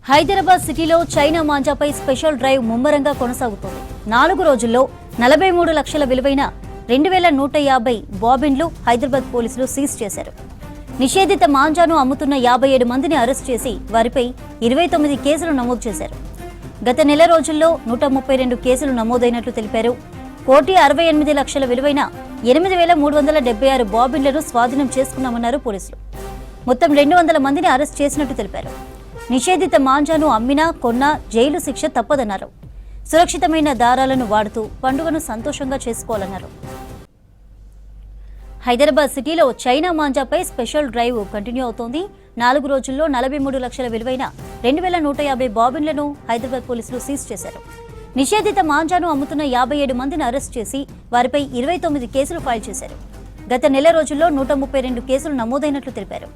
హైదరాబాద్ సిటీలో China మాంజాపై special drive ముమ్మరంగా కొనసాగుతోంది. 4 రోజుల్లో 43 లక్షల విలువైన 2150 బాబిన్లు హైదరాబాద్ పోలీసులు సీజ్ చేశారు. నిషేధిత మాంజాను అమ్ముతున్న 57 మందిని అరెస్ట్ చేసి వారిపై 29 కేసులు నమోదు చేశారు. గత నెల రోజుల్లో 132 కేసులు నమోదైనట్లు తెలిపారు. 168 లక్షల విలువైన 8376 బాబిన్లను స్వాధీనం చేసుకున్నామన్నారు పోలీసులు. మొత్తం 200 మందిని అరెస్ట్ చేసినట్టు తెలిపారు. నిషేధిత మాంజాను అమ్మినా కొన్నా జైలు శిక్ష తప్పదన్నారు. సురక్షితమైన దారాలను వాడుతూ పండుగను సంతోషంగా చేసుకోవాలన్నారు. హైదరాబాద్ సిటీలో చైనా మాంజాపై స్పెషల్ డ్రైవ్ కంటిన్యూ అవుతోంది. 4 రోజుల్లో 43 లక్షల విలువైన 2150 బాబిన్లను హైదరాబాద్ పోలీసులు సీజ్ చేశారు. నిషేధిత మాంజాను అమ్ముతున్న 57 మందిని అరెస్ట్ చేసి వారిపై 29 కేసులు ఫైల్ చేశారు. గత నెల రోజుల్లో 132 కేసులు నమోదైనట్లు తెలిపారు.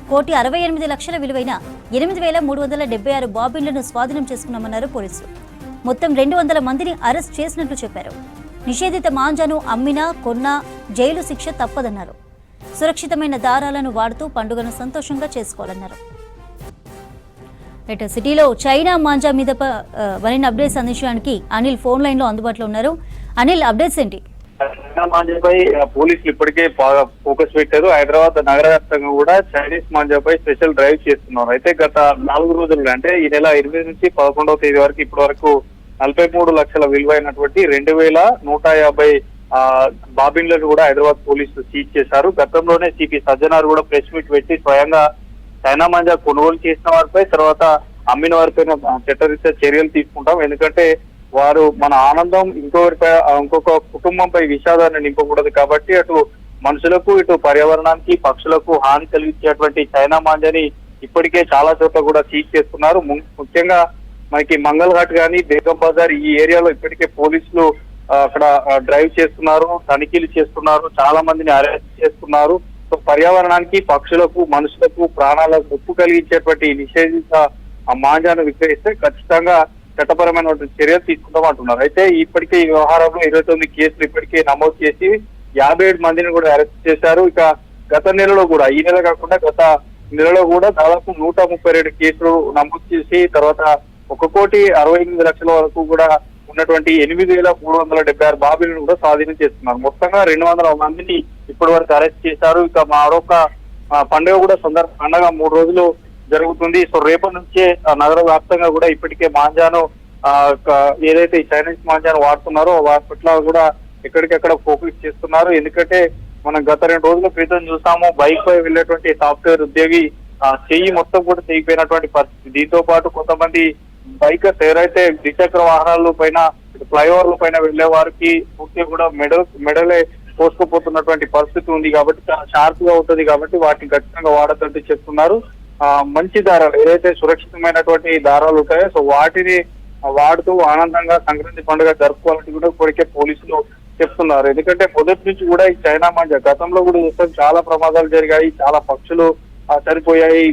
168 లక్షల విలువైన 8376 బాబిన్లను స్వాధీనం చేసుకున్నామన్నారు పోలీసులు. మొత్తం 200 మందిని అరెస్ట్ చేసినట్లు చెప్పారు. నిషేధిత మాంజాను అమ్మినా కొన్నా జైలు శిక్ష తప్పదన్నారు. సురక్షితమైన దారాలను వాడుతూ పండుగను సంతోషంగా చేసుకోవాలన్నారు. సిటీలో చైనా మాంజా మీద మరిన్ని అప్డేట్స్ అందించడానికి అనిల్ ఫోన్ లైన్ లో అందుబాటులో ఉన్నారు. అనిల్, అప్డేట్స్ ఏంటి? చైనా మాంజాపై పోలీసులు ఇప్పటికే బాగా ఫోకస్ పెట్టారు. హైదరాబాద్ నగర వ్యాప్తంగా కూడా చైనీస్ మాంజాపై స్పెషల్ డ్రైవ్ చేస్తున్నారు. అయితే గత 4 రోజులుగా అంటే ఈ నెల 8 నుంచి 11వ తేదీ వరకు ఇప్పటి వరకు 43 లక్షల విలువైనటువంటి 2150 బాబిన్లను కూడా హైదరాబాద్ పోలీసులు సీజ్ చేశారు. గతంలోనే సిపి సజ్జనార్ కూడా ప్రెస్ మీట్ పెట్టి స్వయంగా చైనా మాంజా కొనుగోలు చేసిన వారిపై తర్వాత అమ్మిన వారిపైన చట్టరీత్యా చర్యలు తీసుకుంటాం, ఎందుకంటే వారు మన ఆనందం ఇంకొక కుటుంబంపై విషాదాన్ని నింపకూడదు కాబట్టి అటు మనుషులకు ఇటు పర్యావరణానికి పక్షులకు హాని కలిగించేటువంటి చైనా మాంజాని ఇప్పటికే చాలా చోట్ల కూడా సీజ్ చేస్తున్నారు. ముఖ్యంగా మనకి మంగళ్ ఘాట్ కానీ బేగం బజార్ ఈ ఏరియాలో ఇప్పటికే పోలీసులు అక్కడ డ్రైవ్ చేస్తున్నారు, తనిఖీలు చేస్తున్నారు, చాలా మందిని అరెస్ట్ చేస్తున్నారు. సో పర్యావరణానికి పక్షులకు మనుషులకు ప్రాణాలకు ముప్పు కలిగించేటువంటి నిషేధిత మాంజాను విక్రయిస్తే ఖచ్చితంగా చట్టపరమైన చర్యలు తీసుకుంటామంటున్నారు. అయితే ఇప్పటికే ఈ వ్యవహారంలో 29 కేసులు ఇప్పటికే నమోదు చేసి 57 మందిని కూడా అరెస్ట్ చేశారు. ఇక గత నెలలో కూడా, ఈ నెల కాకుండా గత నెలలో కూడా దాదాపు 132 కేసులు నమోదు చేసి తర్వాత 1,68 లక్షల వరకు కూడా ఉన్నటువంటి 8376 బాబిలను కూడా స్వాధీనం చేస్తున్నారు. మొత్తంగా 200 మందిని ఇప్పటి వరకు అరెస్ట్ చేశారు. ఇక మరొక పండుగ కూడా పండుగ 3 రోజులు జరుగుతుంది. సో రేపటి నుంచే నగర వ్యాప్తంగా కూడా ఇప్పటికే మాంజాను ఏదైతే చైనీస్ మాంజాను వాడుతున్నారో వాటి పట్ల కూడా ఎక్కడికెక్కడ ఫోకస్ చేస్తున్నారు. ఎందుకంటే మనం గత 2 రోజుల క్రితం చూసాము, బైక్ పై వెళ్ళేటువంటి సాఫ్ట్వేర్ ఉద్యోగి చెయ్యి మొత్తం కూడా తెగిపోయినటువంటి పరిస్థితి. దీంతో పాటు కొంతమంది బైకర్స్ ఎవరైతే ద్విచక్ర వాహనాల పైన ఫ్లైఓవర్ల పైన వెళ్లే వారికి పూర్తిగా కూడా మెడలే కోసుకుపోతున్నటువంటి పరిస్థితి ఉంది. కాబట్టి చాలా షార్ప్ గా ఉంటుంది కాబట్టి వాటిని ఖచ్చితంగా వాడద్దంటూ చెప్తున్నారు. మంచి దారాలు ఏదైతే సురక్షితమైనటువంటి దారాలు ఉంటాయో సో వాటిని వాడుతూ ఆనందంగా సంక్రాంతి పండుగ జరుపుకోవాలని కూడా ఇప్పటికే పోలీసులు చెప్తున్నారు. ఎందుకంటే మొదటి నుంచి కూడా ఈ చైనా మాంజా గతంలో కూడా చూస్తాం, చాలా ప్రమాదాలు జరిగాయి, చాలా పక్షులు చనిపోయాయి,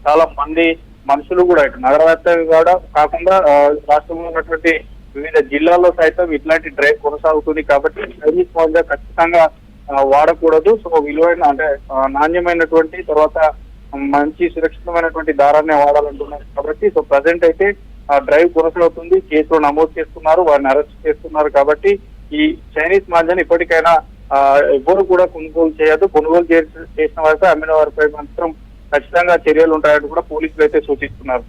చాలా మంది మనుషులు కూడా ఇటు నగర వ్యాప్తంగా కూడా కాకుండా రాష్ట్రంలో ఉన్నటువంటి వివిధ జిల్లాల్లో సైతం ఇట్లాంటి డ్రైవ్ కొనసాగుతుంది. కాబట్టి చైనీస్ మాంజా ఖచ్చితంగా వాడకూడదు. సో విలువైన అంటే నాణ్యమైనటువంటి తర్వాత మంచి సురక్షితమైనటువంటి దారాన్ని వాడాలంటున్నారు. కాబట్టి సో ప్రజెంట్ అయితే డ్రైవ్ కొనసాగుతుంది, కేసులు నమోదు చేస్తున్నారు, వారిని అరెస్ట్ చేస్తున్నారు. కాబట్టి ఈ చైనీస్ మాంజాని ఇప్పటికైనా ఎవరు కూడా కొనుగోలు చేయదు. కొనుగోలు చేసిన వారిపై అమ్మిన వారిపై మాత్రం ఖచ్చితంగా చర్యలు ఉంటాయని కూడా పోలీసులు అయితే సూచిస్తున్నారు.